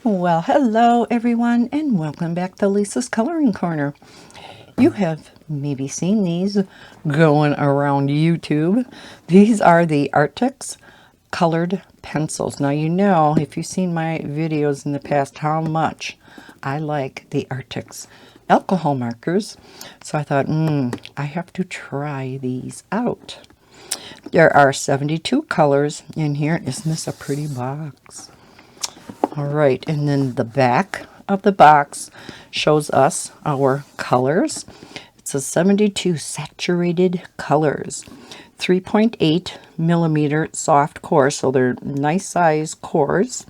Well, hello everyone, and welcome back to Lisa's Coloring Corner. You have maybe seen these going around YouTube. These are the Arrtx colored pencils. Now you know, if you've seen my videos in the past, how much I like the Arrtx alcohol markers. So I thought, I have to try these out. There are 72 colors in here. Isn't this a pretty box? All right, and then the back of the box shows us our colors. It says 72 saturated colors, 3.8 millimeter soft core, so they're nice size cores.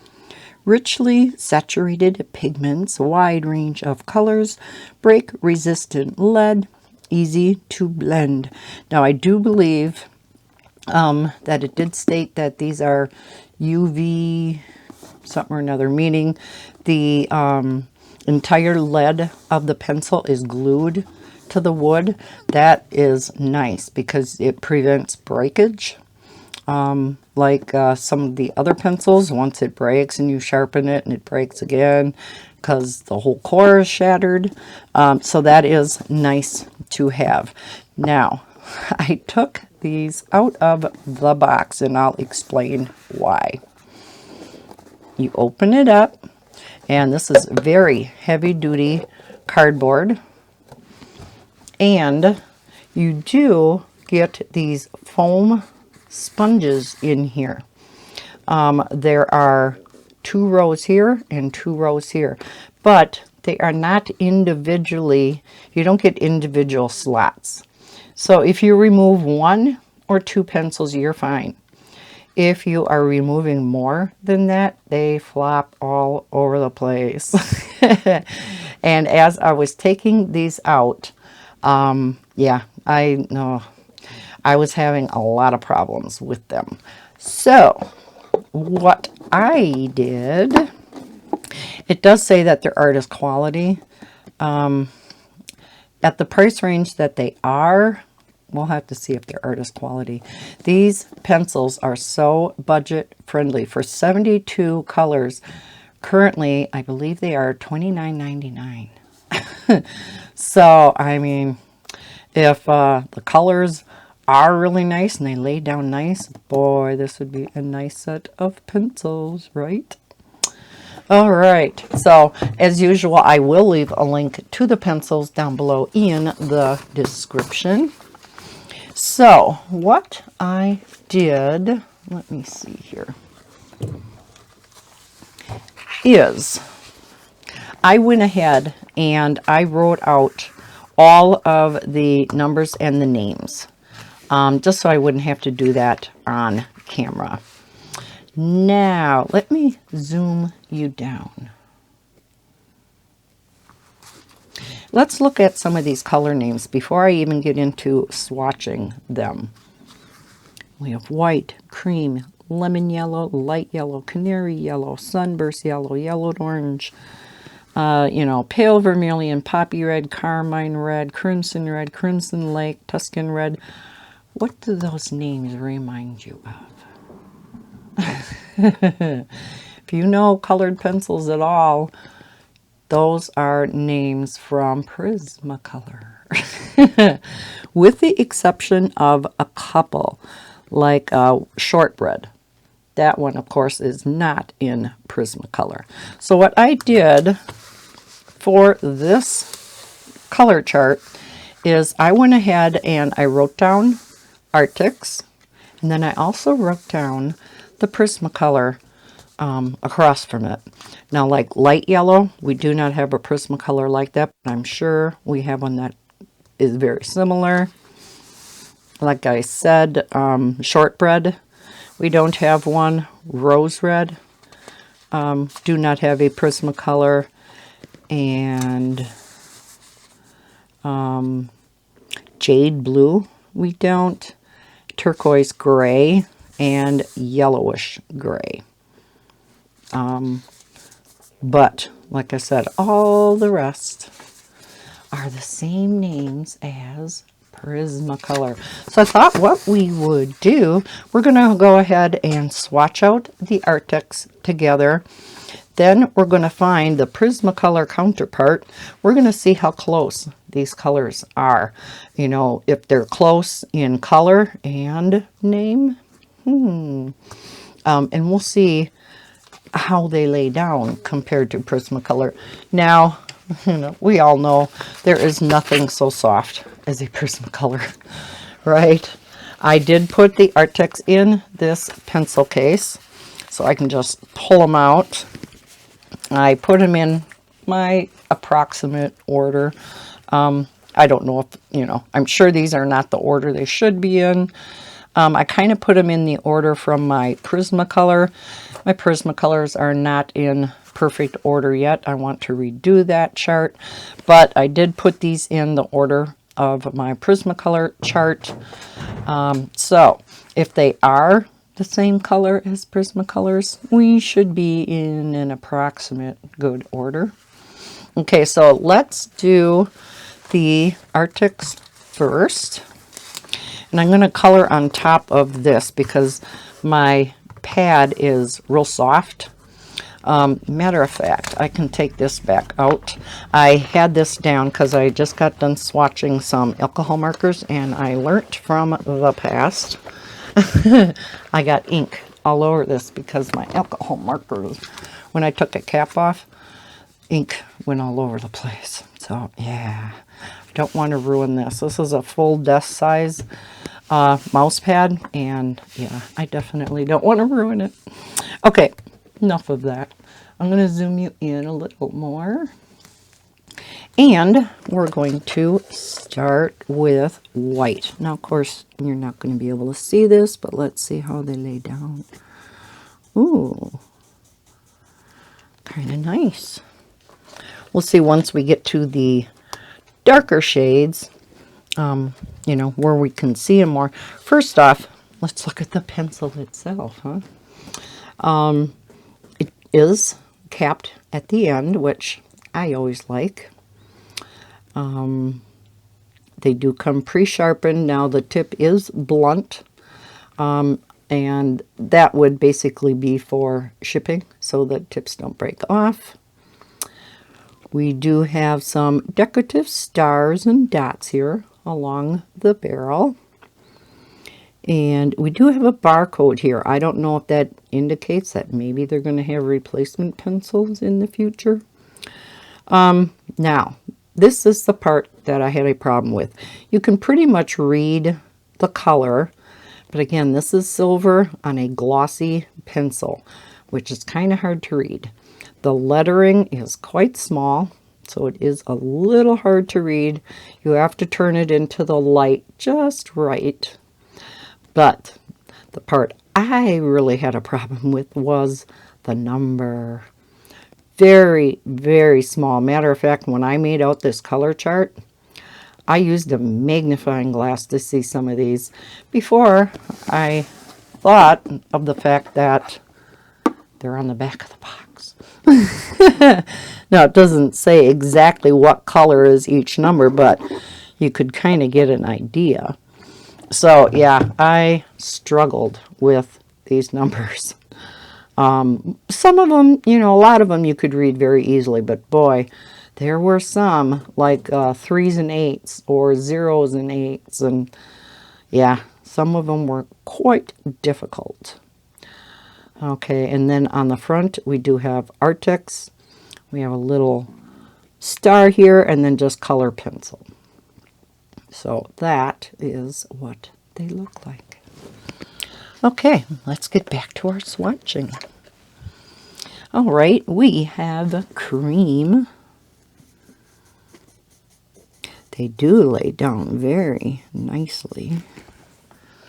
Richly saturated pigments, wide range of colors, break resistant lead, easy to blend. Now I do believe that it did state that these are UV something or another, meaning the entire lead of the pencil is glued to the wood. That is nice because it prevents breakage. Like some of the other pencils, once it breaks and you sharpen it and it breaks again because the whole core is shattered. So that is nice to have. Now, I took these out of the box and I'll explain why. You open it up, and this is very heavy-duty cardboard, and you do get these foam sponges in here. There are 2 rows here and 2 rows here, but they are not individually, you don't get individual slots. So if you remove 1 or 2 pencils, you're fine. If you are removing more than that, they flop all over the place. And as I was taking these out, yeah, I know I was having a lot of problems with them. So what I did, it does say that they're artist quality. At the price range that they are, we'll have to see if they're artist quality. These pencils are so budget friendly. For 72 colors, currently, I believe they are $29.99. So, I mean, if the colors are really nice and they lay down nice, boy, this would be a nice set of pencils, right? All right, so as usual, I will leave a link to the pencils down below in the description. So what I did, let me see here, is I went ahead and I wrote out all of the numbers and the names, just so I wouldn't have to do that on camera. Now, let me zoom you down. Let's look at some of these color names before I even get into swatching them. We have white, cream, lemon yellow, light yellow, canary yellow, sunburst yellow, yellowed orange, pale vermilion, poppy red, carmine red, crimson lake, tuscan red. What do those names remind you of? If you know colored pencils at all, those are names from Prismacolor. With the exception of a couple, like shortbread. That one, of course, is not in Prismacolor. So what I did for this color chart is I went ahead and I wrote down Arrtx, and then I also wrote down the Prismacolor across from it. Now, like light yellow, we do not have a Prismacolor like that, but I'm sure we have one that is very similar. Like I said, shortbread, we don't have one. Rose red, do not have a Prismacolor. And jade blue, we don't. Turquoise gray and yellowish gray. But like I said, all the rest are the same names as Prismacolor. So I thought what we would do, we're going to go ahead and swatch out the Arrtx together. Then we're going to find the Prismacolor counterpart. We're going to see how close these colors are. You know, if they're close in color and name. And we'll see how they lay down compared to Prismacolor. Now, you know, we all know there is nothing so soft as a Prismacolor, right? I did put the Arrtx in this pencil case, so I can just pull them out. I put them in my approximate order. I don't know if, you know, I'm sure these are not the order they should be in. I kind of put them in the order from my Prismacolor. My Prismacolors are not in perfect order yet. I want to redo that chart, but I did put these in the order of my Prismacolor chart. So if they are the same color as Prismacolors, we should be in an approximate good order. Okay, so let's do the Arrtx first. And I'm going to color on top of this because my pad is real soft. Matter of fact, I can take this back out. I had this down because I just got done swatching some alcohol markers, and I learnt from the past. I got ink all over this because my alcohol markers, when I took a cap off, ink went all over the place. So yeah, don't want to ruin this. This is a full desk size mouse pad, and yeah, I definitely don't want to ruin it. Okay, enough of that. I'm going to zoom you in a little more. And we're going to start with white. Now, of course, you're not going to be able to see this, but let's see how they lay down. Ooh, kind of nice. We'll see once we get to the darker shades, you know, where we can see them more. First off, let's look at the pencil itself, huh? It is capped at the end, which I always like. They do come pre-sharpened. Now the tip is blunt, and that would basically be for shipping so that tips don't break off. We do have some decorative stars and dots here along the barrel. And we do have a barcode here. I don't know if that indicates that maybe they're going to have replacement pencils in the future. Now, this is the part that I had a problem with. You can pretty much read the color, but again, this is silver on a glossy pencil, which is kind of hard to read. The lettering is quite small, so it is a little hard to read. You have to turn it into the light just right. But the part I really had a problem with was the number. Very, very small. Matter of fact, when I made out this color chart, I used a magnifying glass to see some of these before I thought of the fact that they're on the back of the box. Now, it doesn't say exactly what color is each number, but you could kind of get an idea. So, yeah, I struggled with these numbers. Some of them, you know, a lot of them you could read very easily, but boy, there were some like 3s and 8s or 0s and 8s, and yeah, some of them were quite difficult. Okay, and then on the front we do have Arrtx. We have a little star here and then just color pencil. So that is what they look like. Okay, let's get back to our swatching. All right, we have cream. They do lay down very nicely.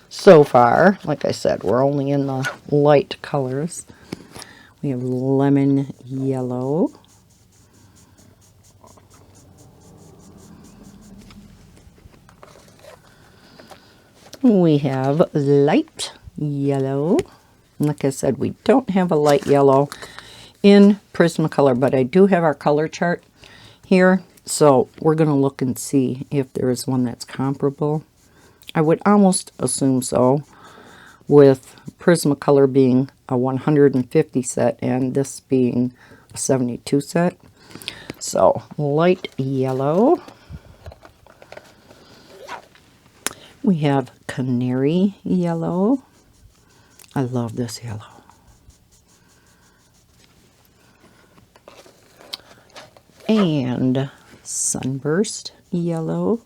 So far, like I said, we're only in the light colors. We have lemon yellow. We have light yellow. Like I said, we don't have a light yellow in Prismacolor, but I do have our color chart here. So we're going to look and see if there is one that's comparable. I would almost assume so, with Prismacolor being a 150 set and this being 72 set. So light yellow. We have Canary Yellow. I love this yellow. And Sunburst Yellow.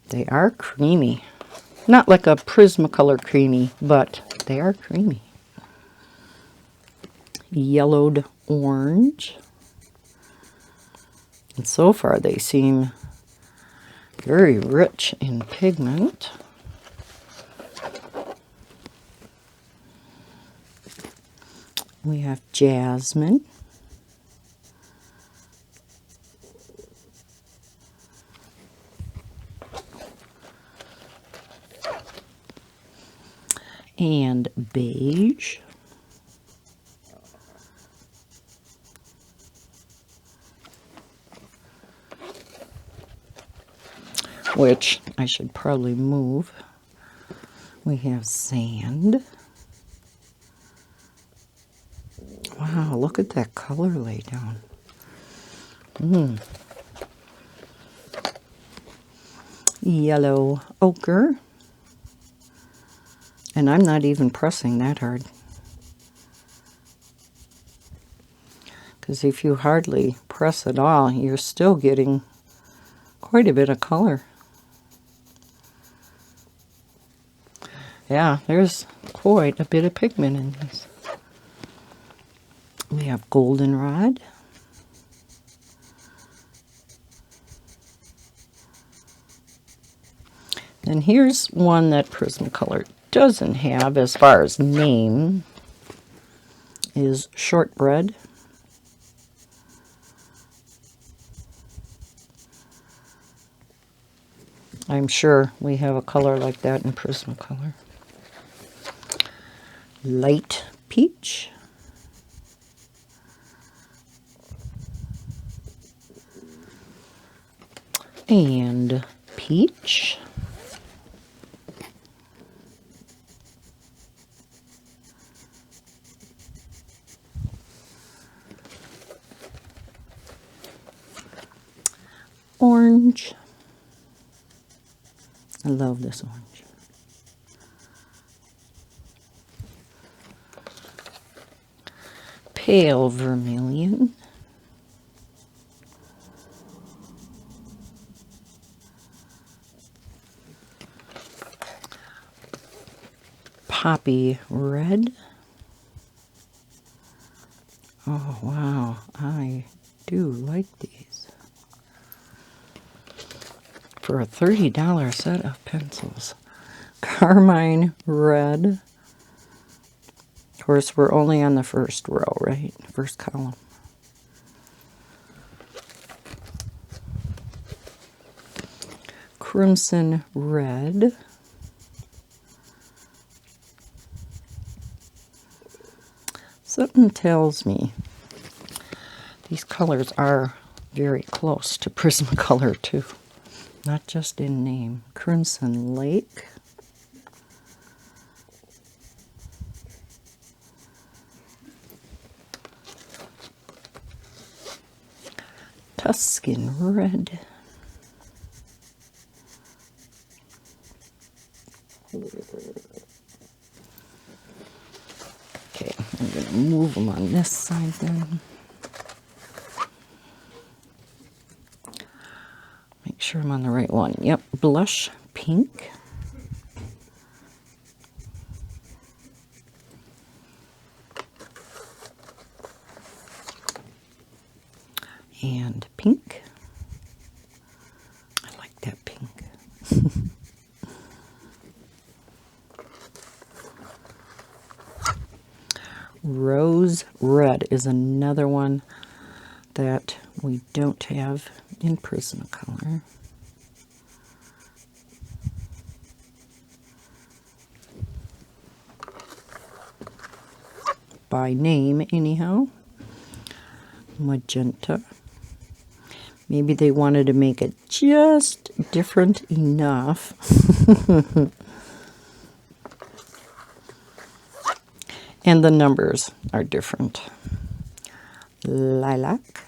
They are creamy. Not like a Prismacolor creamy, but they are creamy. Yellowed Orange. And so far they seem very rich in pigment. We have Jasmine. And Beige. Which I should probably move. We have Sand. Wow, look at that color lay down. Yellow Ochre. And I'm not even pressing that hard. Because if you hardly press at all, you're still getting quite a bit of color. Yeah, there's quite a bit of pigment in these. We have Goldenrod. And here's one that Prismacolor doesn't have as far as name, is Shortbread. I'm sure we have a color like that in Prismacolor. Light Peach. And Peach. Orange. I love this orange. Pale Vermilion. Poppy Red. Oh wow, I do like these. For a $30 set of pencils. Carmine Red. Of course, we're only on the first row, right? First column. Crimson Red. Something tells me these colors are very close to Prismacolor too. Not just in name. Crimson Lake. Tuscan Red. Okay, I'm going to move them on this side then. Make sure I'm on the right one. Yep, Blush Pink. And pink. I like that pink. Rose Red is another one that we don't have in Prismacolor. By name, anyhow. Magenta. Maybe they wanted to make it just different enough. And the numbers are different. Lilac.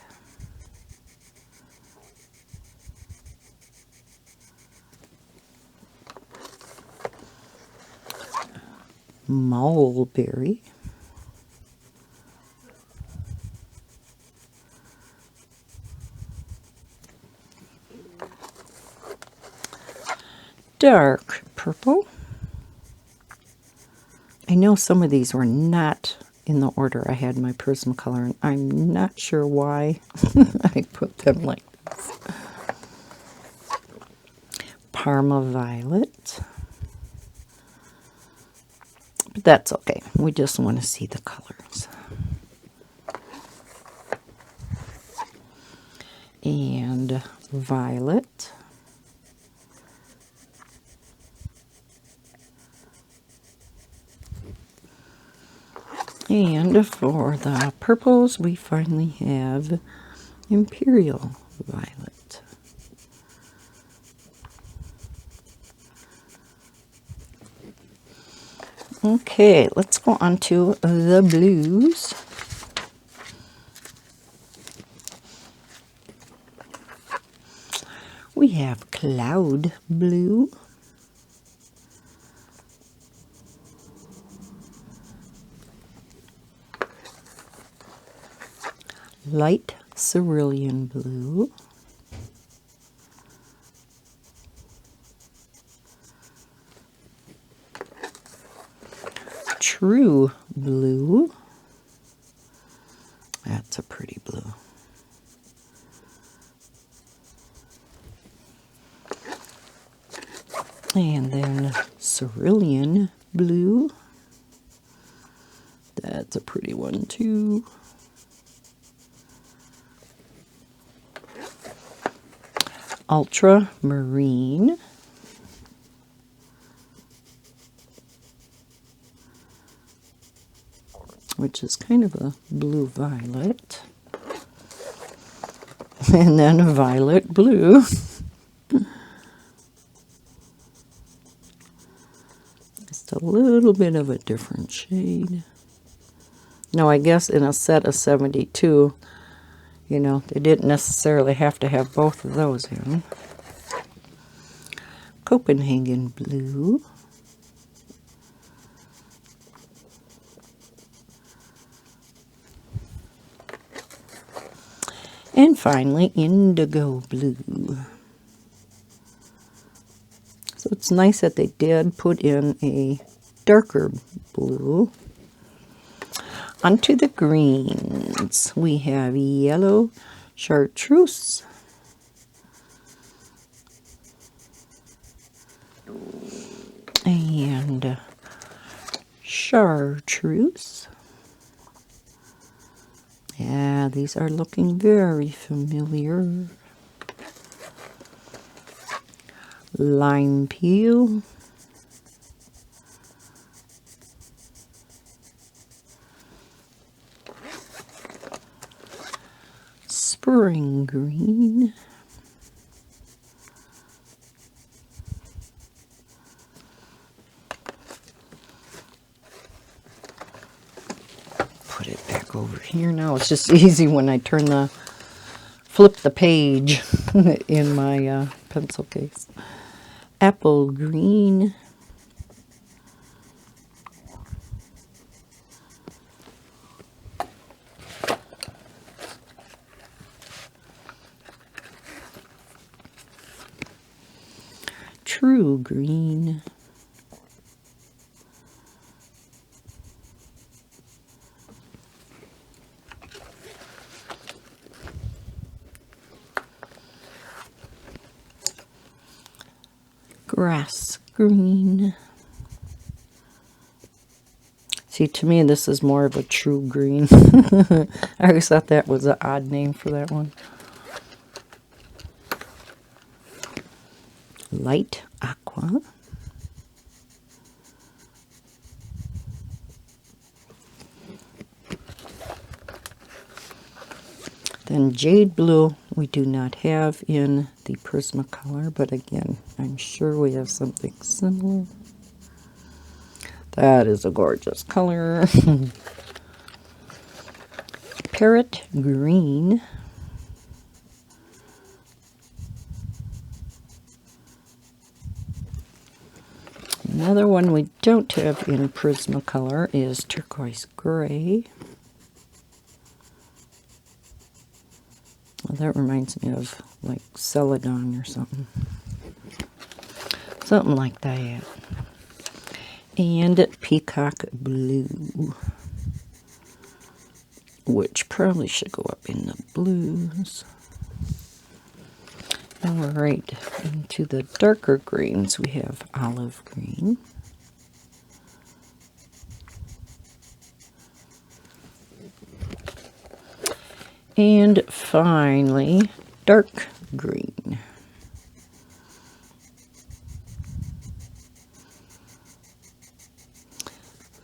Mulberry. Dark purple. I know some of these were not in the order I had my Prismacolor, and I'm not sure why I put them like this. Parma Violet. But that's okay. We just want to see the colors. And violet. And for the purples, we finally have Imperial Violet. Okay, let's go on to the blues. We have Cloud Blue. Light Cerulean Blue. True Blue. That's a pretty blue. And then Cerulean Blue. That's a pretty one too. Ultramarine. Which is kind of a blue violet. And then a violet blue. Just a little bit of a different shade. Now, I guess in a set of 72, you know, they didn't necessarily have to have both of those in. Copenhagen Blue. And finally, Indigo Blue. So it's nice that they did put in a darker blue. Onto the greens. We have Yellow Chartreuse. And Chartreuse. Yeah, these are looking very familiar. Lime Peel. Spring Green. Put it back over here now. It's just easy when I flip the page in my pencil case. Apple Green. True Green. Grass Green. See, to me, this is more of a true green. I always thought that was an odd name for that one. Light Aqua. Then Jade Blue we do not have in the Prismacolor, but again, I'm sure we have something similar. That is a gorgeous color. Parrot Green. Another one we don't have in Prismacolor is Turquoise Gray. Well, that reminds me of like Celadon or something. Something like that. And Peacock Blue, which probably should go up in the blues. All right, into the darker greens, we have Olive Green. And finally, Dark Green.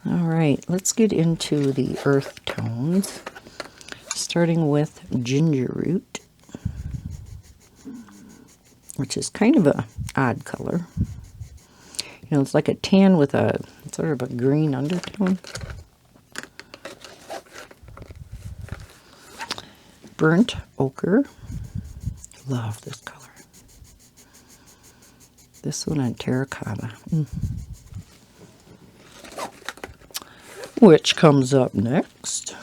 All right, let's get into the earth tones, starting with Ginger Root, which is kind of a odd color. You know, it's like a tan with a sort of a green undertone. Burnt Ochre. Love this color. This one on Terracotta. Which comes up next.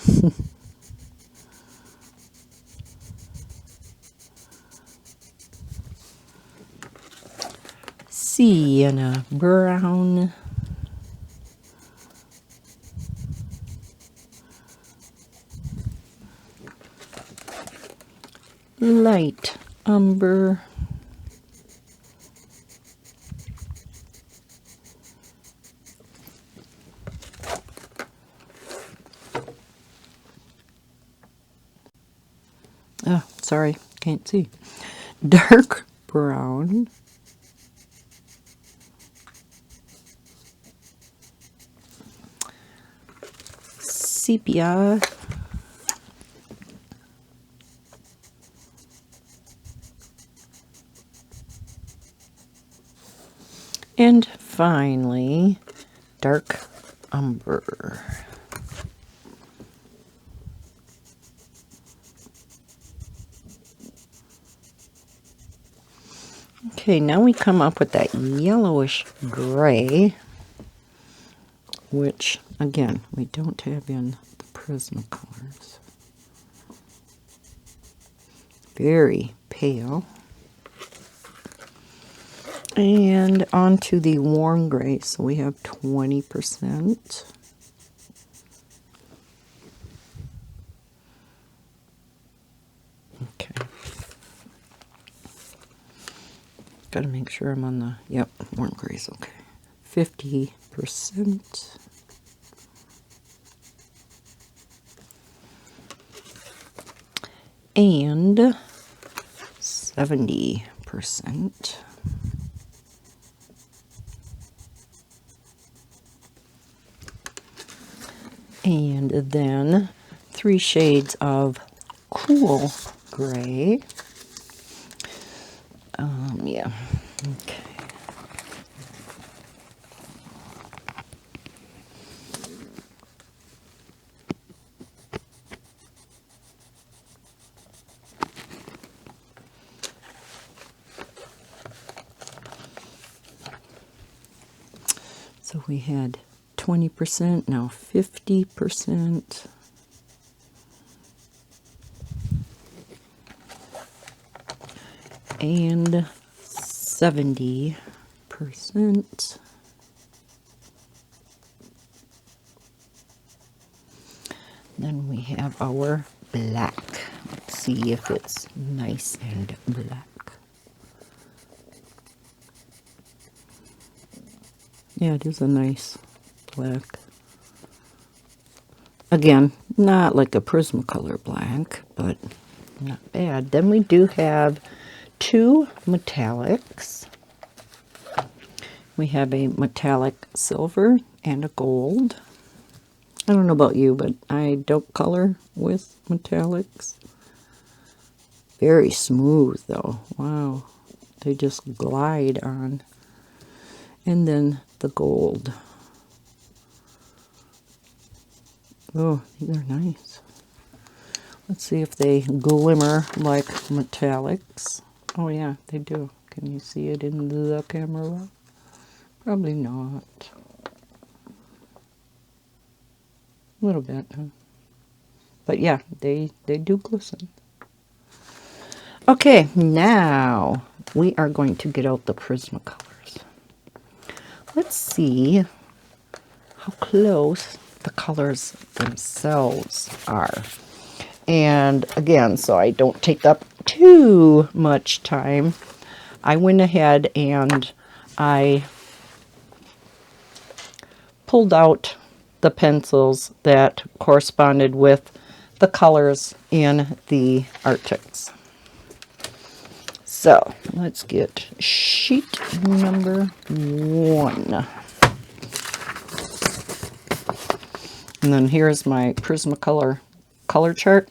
Sienna Brown. Light Umber. Oh, sorry, can't see. Dark Brown. Sepia. And finally, Dark Umber. Okay, now we come up with that yellowish gray, which, again, we don't have in the Prismacolors. Very pale. And on to the warm gray, so we have 20%. Okay. Got to make sure I'm on the, yep, warm gray's okay. 50%. And 70%. And then 3 shades of cool gray. Yeah, okay. So we had 20%, now 50%. And 70%. Then we have our black. Let's see if it's nice and black. Yeah, it is a nice black. Again, not like a Prismacolor black, but not bad. Then we do have 2 metallics. We have a metallic silver and a gold. I don't know about you, but I don't color with metallics. Very smooth though. Wow. They just glide on. And then the gold. Oh, these are nice. Let's see if they glimmer like metallics. Oh yeah, they do. Can you see it in the camera? Probably not. A little bit, huh? But yeah, they do glisten. Okay, now we are going to get out the Prismacolors. Let's see how close the colors themselves are. And again, so I don't take up too much time, I went ahead and I pulled out the pencils that corresponded with the colors in the Arrtx. So let's get sheet number 1. And then here's my Prismacolor color chart.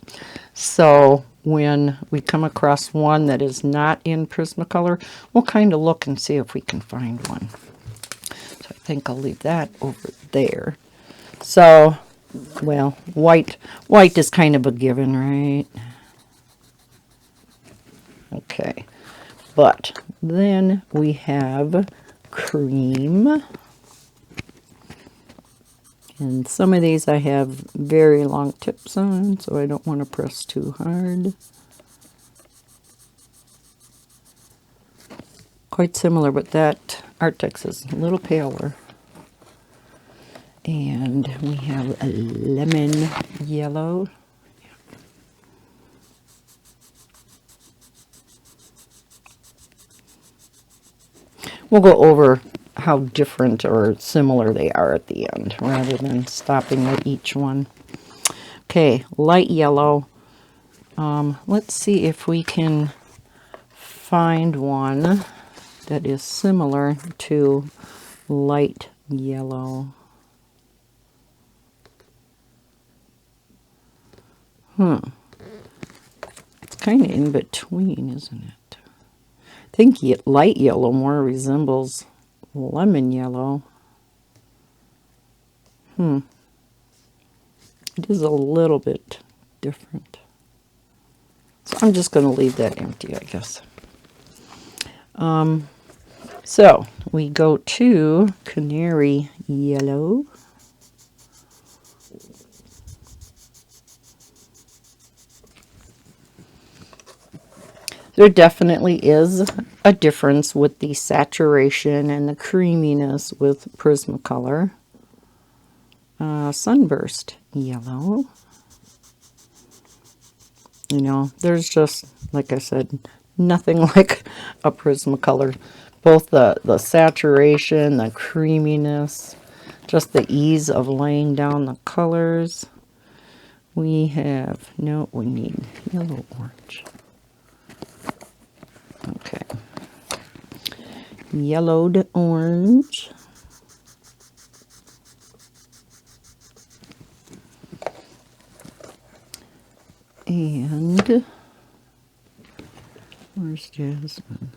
So when we come across one that is not in Prismacolor, we'll kind of look and see if we can find one. So I think I'll leave that over there. So, well, white is kind of a given, right? Okay. But then we have cream. And some of these I have very long tips on, so I don't want to press too hard. Quite similar, but that Arrtx is a little paler. And we have a lemon yellow. We'll go over how different or similar they are at the end, rather than stopping at each one. Okay, light yellow. Let's see if we can find one that is similar to light yellow. It's kind of in between, isn't it? I think light yellow more resembles lemon yellow. It is a little bit different. So I'm just going to leave that empty, I guess. So we go to Canary Yellow. There definitely is a difference with the saturation and the creaminess with Prismacolor. Sunburst Yellow. You know, there's just, like I said, nothing like a Prismacolor. Both the saturation, the creaminess, just the ease of laying down the colors. We have, no, we need yellow orange. Okay. Yellowed orange. And where's Jasmine?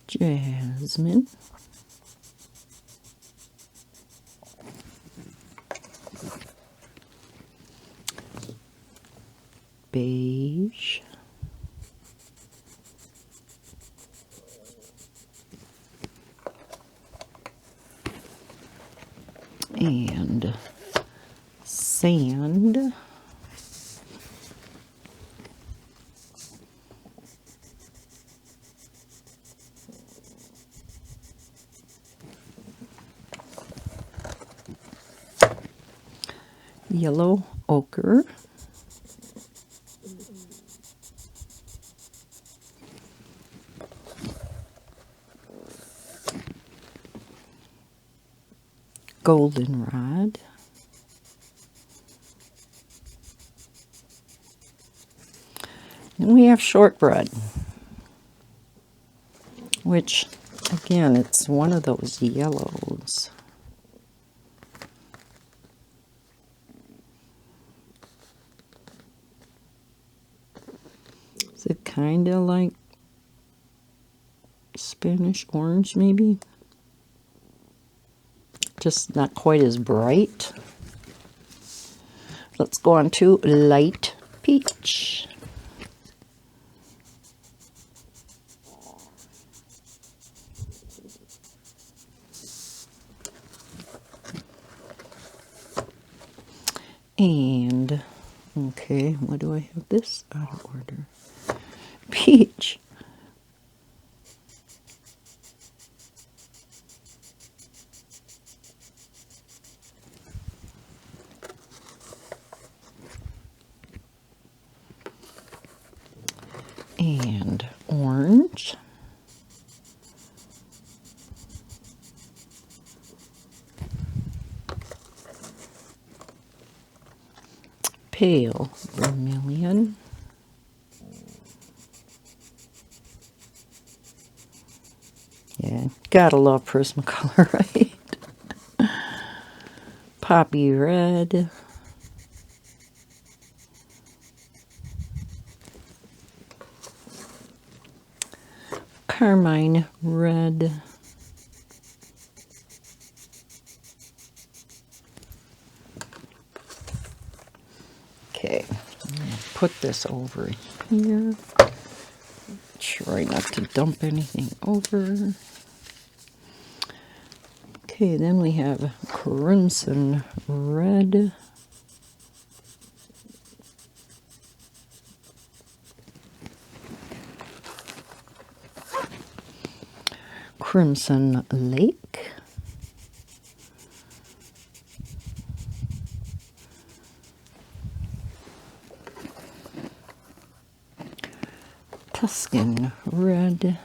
Jasmine. Beige. And sand. Yellow ochre. Goldenrod. And we have shortbread, which, again, it's one of those yellows. Is it kind of like Spanish orange, maybe? just not quite as bright. Let's go on to light peach. And, okay, what do I have this out of order? Peach. And orange. Pale vermilion. Yeah, gotta love Prismacolor, right? Poppy red. Carmine red. Okay, I'm gonna put this over here. Try not to dump anything over. Okay, then we have crimson red. Crimson lake. Tuscan red.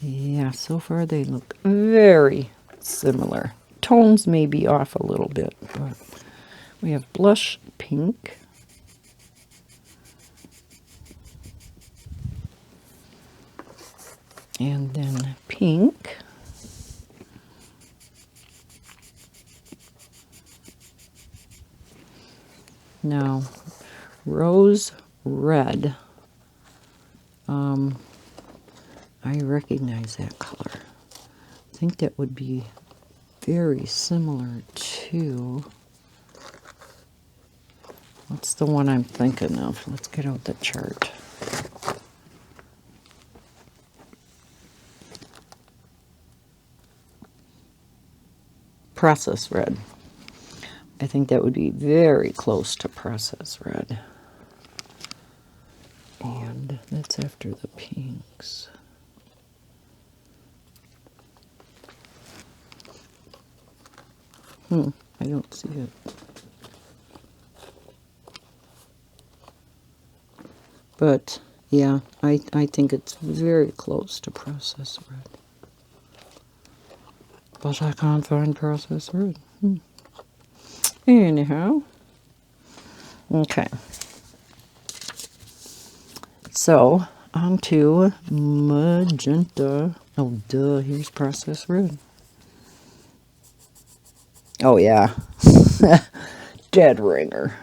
Yeah, so far they look very similar. Tones may be off a little bit, but we have blush pink. And then pink. Now, rose red. I recognize that color. I think that would be very similar to, what's the one I'm thinking of? Let's get out the chart. Process red. I think that would be very close to process red. And that's after the pinks. I don't see it. But yeah, I think it's very close to process red. But I can't find process red. Anyhow. Okay. So, on to magenta. Oh, duh, here's process red. Oh, yeah. Dead ringer.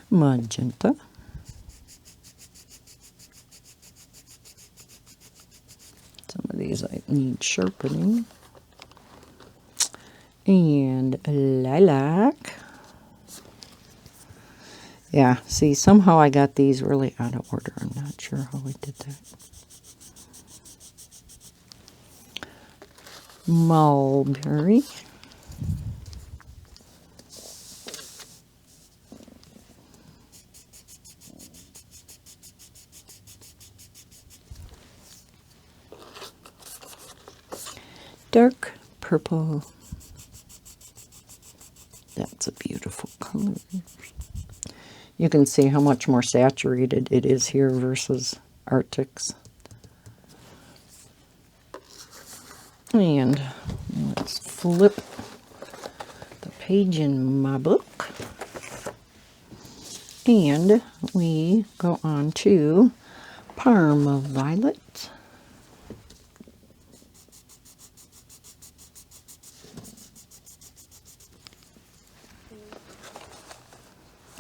Magenta. Some of these I need sharpening. And lilac. Yeah, see, somehow I got these really out of order. I'm not sure how I did that. Mulberry. Dark purple. That's a beautiful color. You can see how much more saturated it is here versus Arrtx. And let's flip the page in my book. And we go on to Parma Violet.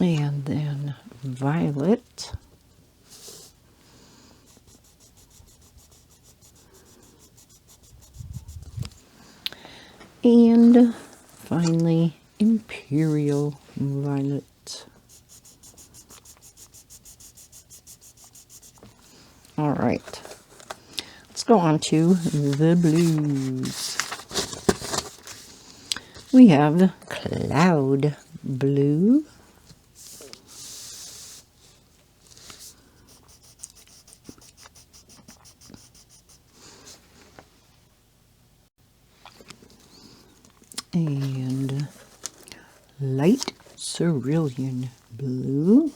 And then Violet. And finally, Imperial Violet. All right, let's go on to the blues. We have Cloud Blue, and Light Cerulean Blue,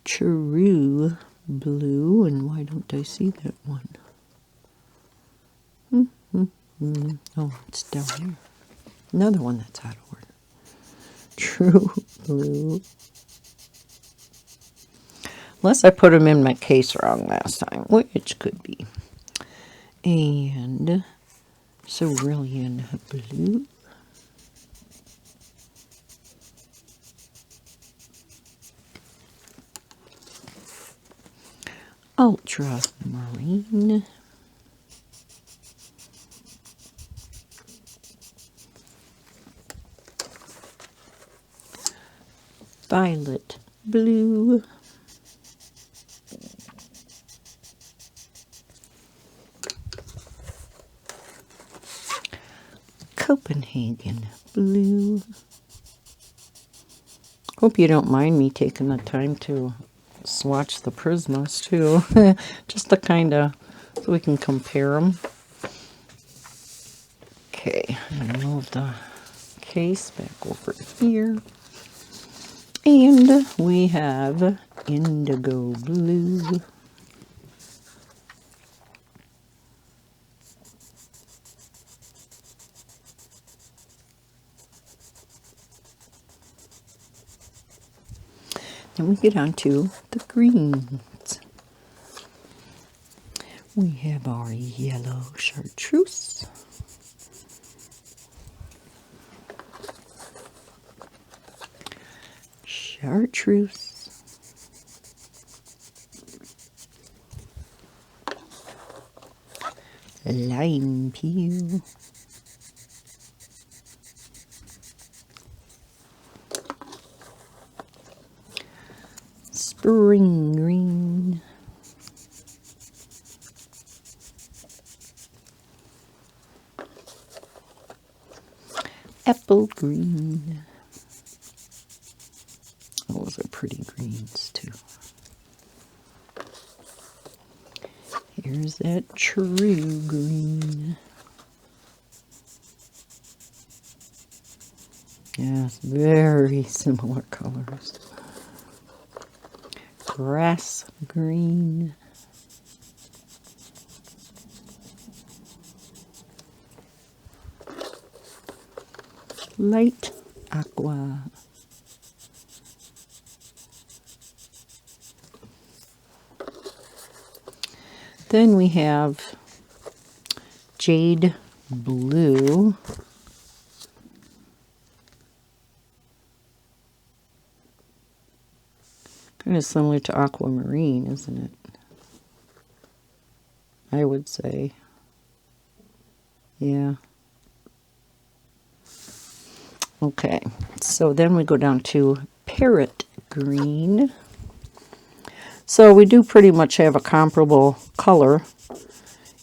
True Blue, and why don't I see that one? Oh, it's down here. Another one that's out of order. True Blue. Unless I put them in my case wrong last time, which could be. And Cerulean Blue. Ultramarine. Violet Blue. Copenhagen Blue. Hope you don't mind me taking the time to swatch the Prismas too, just to kind of, so we can compare them. Okay, I'm going to move the case back over here. And we have Indigo Blue. Then we get on to the greens. We have our yellow chartreuse. Chartreuse. Lime peel. Spring green. Apple green. Those are pretty greens too. Here's that true green. Yeah, very similar colors. Grass green. Light aqua. Then we have Jade Blue. Kind of similar to Aquamarine, isn't it? I would say. Yeah. Okay, so then we go down to Parrot Green. So we do pretty much have a comparable color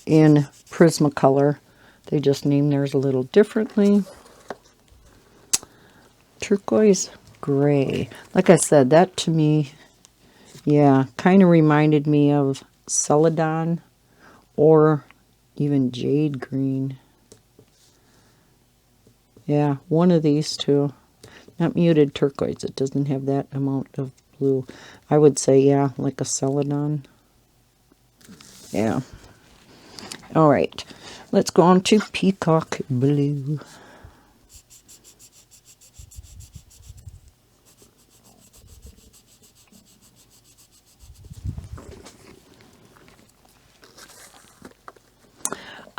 in Prismacolor. They just name theirs a little differently. Turquoise gray. Like I said, that to me, yeah, kind of reminded me of Celadon or even Jade Green. Yeah, one of these two. Not muted turquoise. It doesn't have that amount of blue. I would say, yeah, like a Celadon. Yeah. All right. Let's go on to Peacock Blue.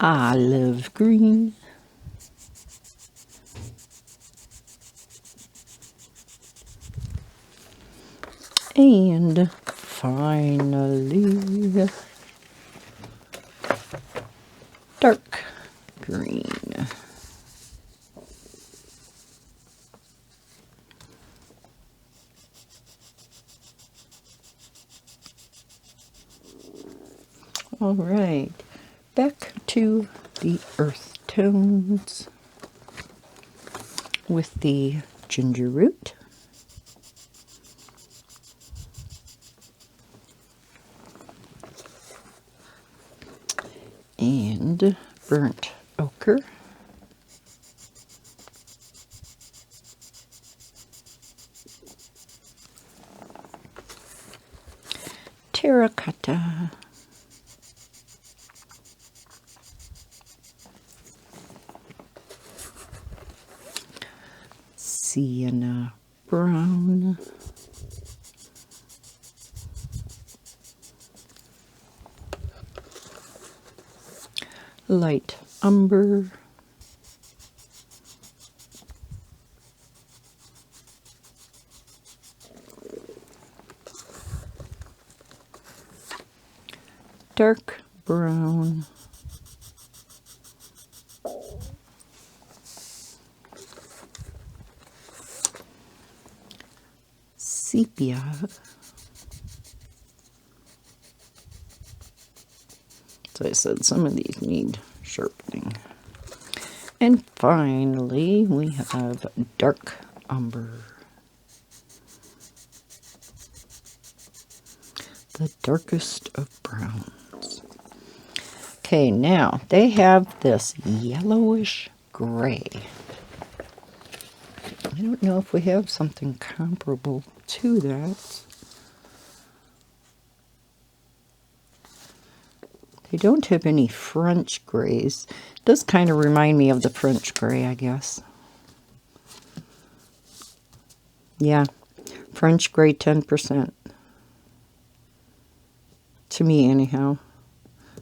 olive green, and finally dark green. All right, back to the earth tones with the ginger root, and burnt ochre, terracotta, sienna brown, light umber, dark brown, sepia, so I said some of these need sharpening. And finally we have dark umber, the darkest of browns. Okay, now they have this yellowish gray. I don't know if we have something comparable to that. They don't have any French grays. It does kind of remind me of the French gray, I guess. Yeah, French gray 10%. To me, anyhow.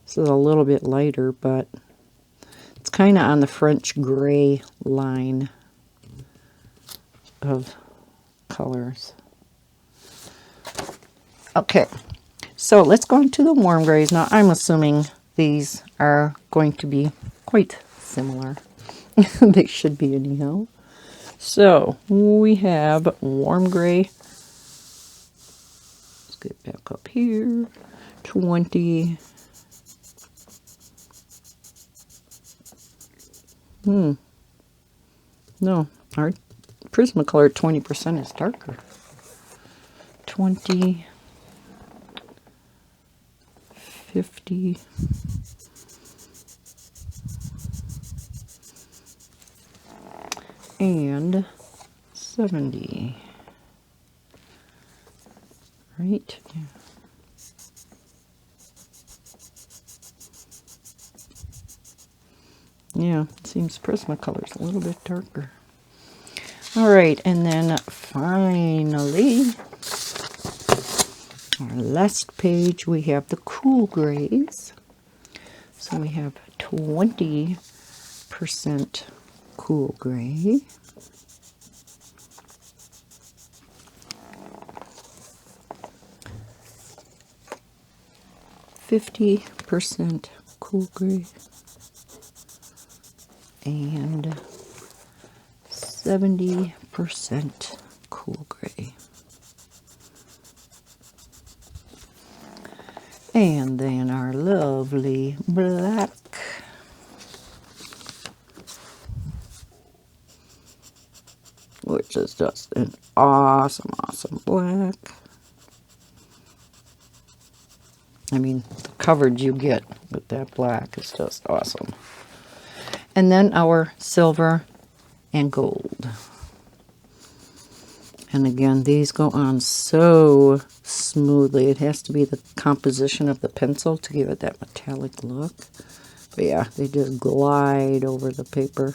This is a little bit lighter, but it's kind of on the French gray line of colors. Okay, so let's go into the warm grays. Now, I'm assuming these are going to be quite similar. They should be anyhow. So, we have warm gray. Let's get back up here. 20. No, our Prismacolor 20% is darker. 20, 50, and 70. Right? Yeah. Yeah, it seems Prismacolor's a little bit darker. All right, and then finally, our last page, we have the cool grays. So we have 20% cool gray. 50% cool gray. And 70% cool gray. And then our lovely black. Which is just an awesome, awesome black. I mean, the coverage you get with that black is just awesome. And then our silver and gold. And again, these go on so smoothly. It has to be the composition of the pencil to give it that metallic look. But yeah, they just glide over the paper.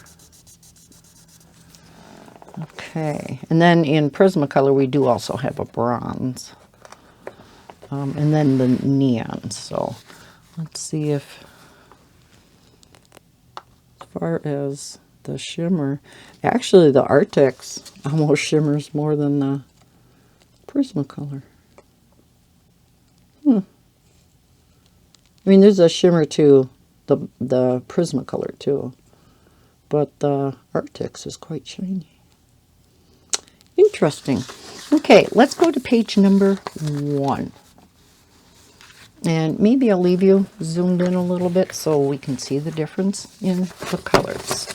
Okay, and then in Prismacolor we do also have a bronze. And then the neon. So let's see if far as the shimmer, actually the Arrtx almost shimmers more than the Prismacolor. I mean, there's a shimmer to the Prismacolor too, but the Arrtx is quite shiny. Interesting. Okay, let's go to page number 1. And maybe I'll leave you zoomed in a little bit so we can see the difference in the colors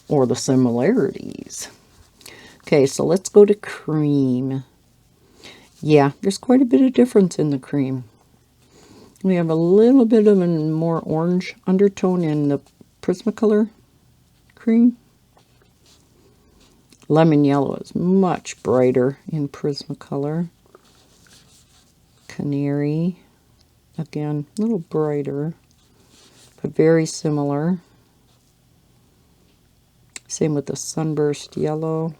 or the similarities. Okay, so let's go to cream. Yeah, there's quite a bit of difference in the cream. We have a little bit of a more orange undertone in the Prismacolor cream. Lemon yellow is much brighter in Prismacolor. Canary, again, a little brighter, but very similar. Same with the sunburst yellow.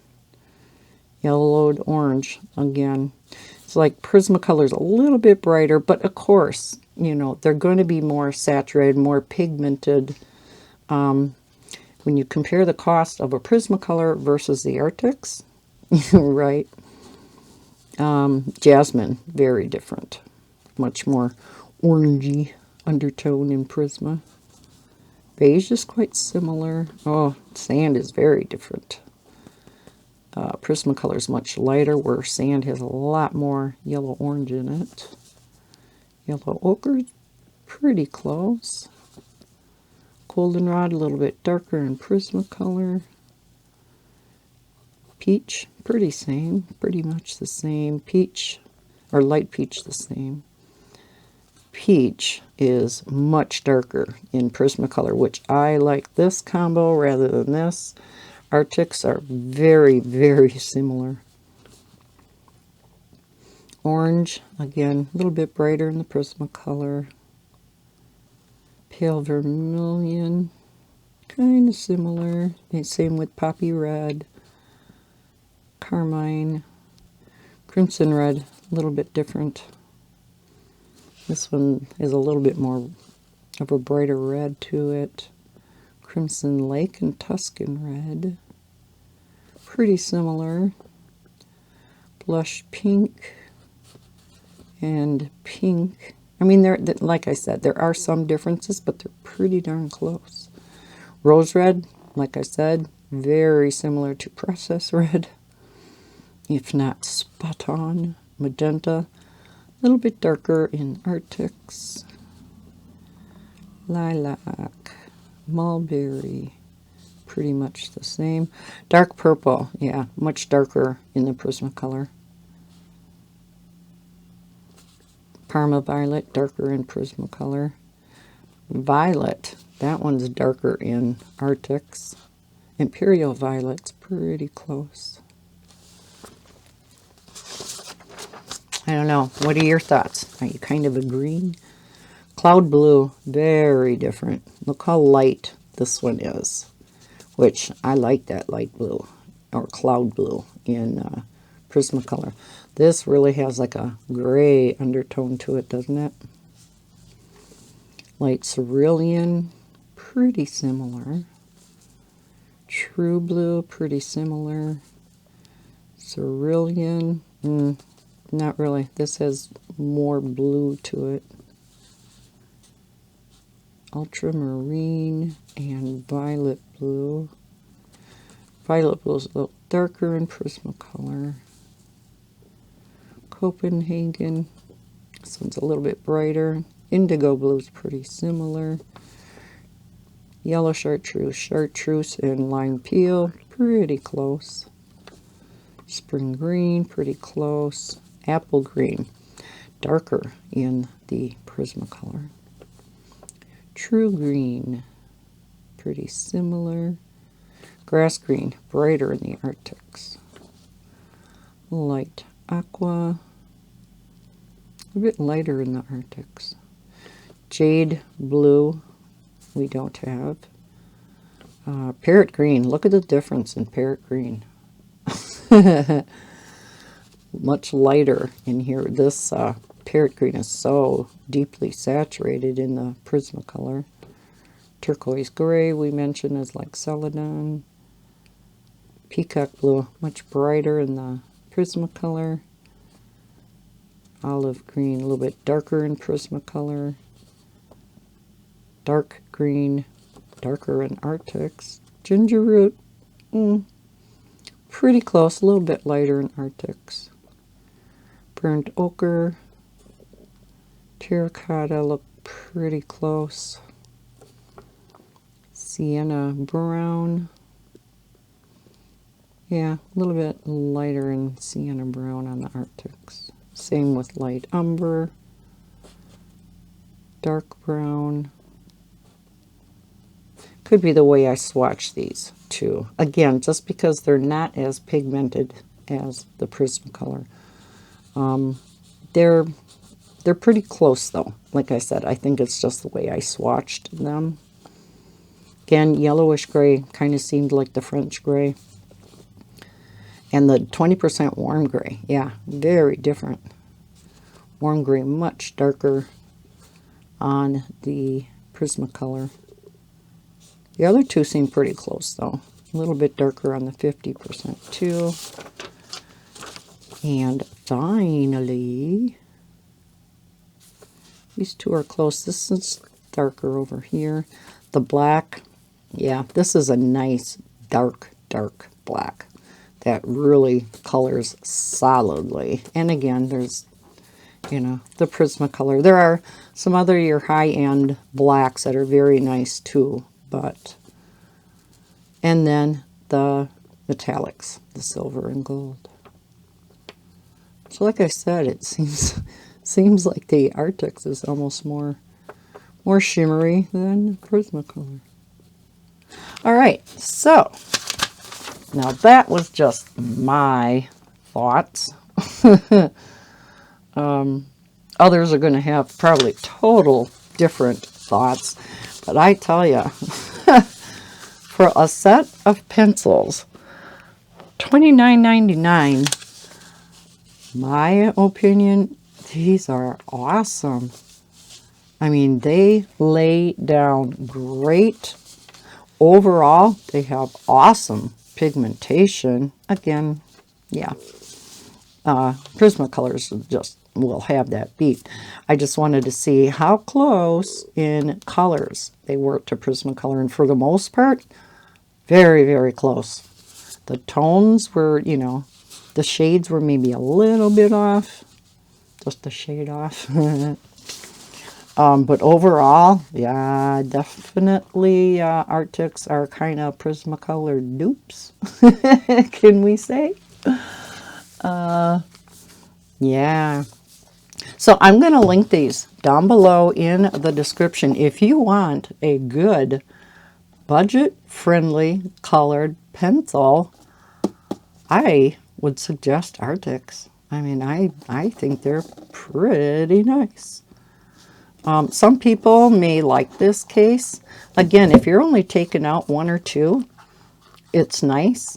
Yellowed orange, again. It's like Prismacolor is a little bit brighter, but of course, you know, they're going to be more saturated, more pigmented. When you compare the cost of a Prismacolor versus the Arrtx, right? Jasmine, very different. Much more orangey undertone in Prisma. Beige is quite similar. Oh, sand is very different. Prismacolor is much lighter, where sand has a lot more yellow-orange in it. Yellow ochre, pretty close. Goldenrod, a little bit darker in Prismacolor. Peach, pretty much the same. Peach, or light peach, the same. Peach is much darker in Prismacolor, which I like this combo rather than this. Arrtx are very, very similar. Orange, again, a little bit brighter in the Prismacolor. Pale Vermilion, kind of similar. And same with Poppy Red. Carmine. Crimson Red, a little bit different. This one is a little bit more of a brighter red to it. Crimson Lake and Tuscan Red. Pretty similar. Blush Pink and Pink. I mean, like I said, there are some differences, but they're pretty darn close. Rose Red, like I said, very similar to Process Red, if not spot on. Magenta, a little bit darker in Arrtx. Lilac, Mulberry, pretty much the same. Dark purple, yeah, much darker in the Prismacolor. Parma Violet, darker in Prismacolor. Violet, that one's darker in Arrtx. Imperial Violet's pretty close. I don't know. What are your thoughts? Are you kind of agreeing? Cloud Blue, very different. Look how light this one is, which I like that light blue, or cloud blue in Prismacolor. This really has like a gray undertone to it, doesn't it? Light Cerulean, pretty similar. True Blue, pretty similar. Cerulean, not really. This has more blue to it. Ultramarine and Violet Blue. Violet Blue is a little darker in Prismacolor. Copenhagen, this one's a little bit brighter. Indigo Blue is pretty similar. Yellow Chartreuse and Lime Peel, pretty close. Spring Green, pretty close. Apple Green, darker in the Prismacolor. True Green, pretty similar. Grass Green, brighter in the Arrtx. Light Aqua, a bit lighter in the Arrtx. Jade Blue, we don't have. Parrot Green, look at the difference in Parrot Green. Much lighter in here. This Parrot Green is so deeply saturated in the Prismacolor. Turquoise gray we mentioned is like Celadon. Peacock blue, much brighter in the Prismacolor. Olive green, a little bit darker in Prismacolor. Dark green, darker in Arrtx. Ginger root, pretty close, a little bit lighter in Arrtx. Burnt ochre, terracotta look pretty close. Sienna brown, yeah, a little bit lighter in sienna brown on the Arrtx. Same with light umber, dark brown. Could be the way I swatch these too. Again, just because they're not as pigmented as the Prismacolor. They're pretty close though. Like I said, I think it's just the way I swatched them. Again, yellowish gray kind of seemed like the French gray. And the 20% warm gray, yeah, very different. Warm gray, much darker on the Prismacolor. The other two seem pretty close though. A little bit darker on the 50% too. And finally, these two are close. This is darker over here. The black, yeah, this is a nice dark black that really colors solidly. And again, there's, you know, the Prismacolor. There are some other your high-end blacks that are very nice too, but, and then the metallics, the silver and gold. So like I said, it seems like the Arrtx is almost more shimmery than Prismacolor. All right, so now that was just my thoughts. Others are going to have probably total different thoughts, but I tell you, for a set of pencils, $29.99. My opinion, these are awesome. I mean, they lay down great. Overall, they have awesome pigmentation. Again, yeah. Prismacolors just will have that beat. I just wanted to see how close in colors they were to Prismacolor. And for the most part, very, very close. The tones were, you know, the shades were maybe a little bit off, just a shade off. But overall, yeah, definitely Arrtx are kind of Prismacolor dupes, can we say? Yeah. So I'm going to link these down below in the description. If you want a good budget-friendly colored pencil, I would suggest Arrtx. I mean, I think they're pretty nice. Some people may like this case. Again, if you're only taking out one or two, it's nice.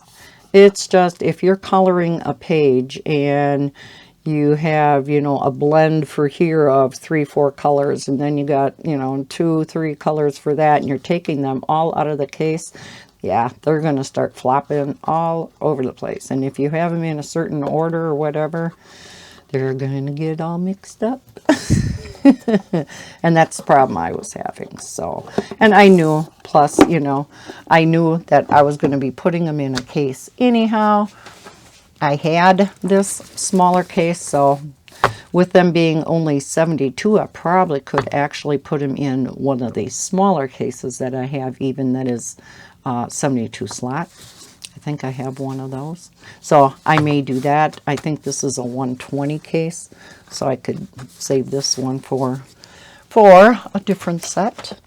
It's just if you're coloring a page and you have, you know, a blend for here of 3-4 colors, and then you got, you know, 2-3 colors for that, and you're taking them all out of the case, yeah, they're going to start flopping all over the place. And if you have them in a certain order or whatever, they're going to get all mixed up. And that's the problem I was having. So, and I knew, plus, you know, I knew that I was going to be putting them in a case anyhow. I had this smaller case, so with them being only 72, I probably could actually put them in one of these smaller cases that I have, even that is 72 slot. I think I have one of those. So I may do that. I think this is a 120 case, so I could save this one for a different set.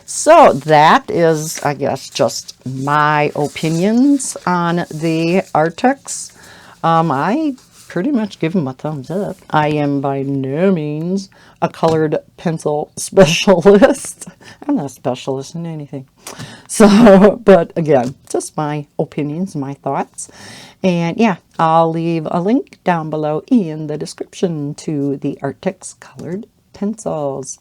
So that is, I guess, just my opinions on the Arrtx. I pretty much give them a thumbs up. I am by no means a colored pencil specialist. I'm not a specialist in anything. So, but again, just my opinions, my thoughts. And yeah, I'll leave a link down below in the description to the Arrtx colored pencils.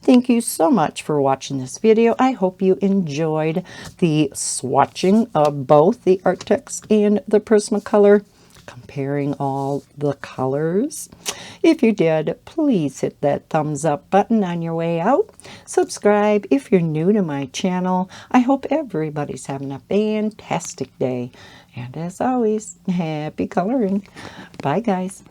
Thank you so much for watching this video. I hope you enjoyed the swatching of both the Arrtx and the Prismacolor, comparing all the colors. If you did, please hit that thumbs up button on your way out. Subscribe if you're new to my channel. I hope everybody's having a fantastic day. And as always, happy coloring. Bye, guys.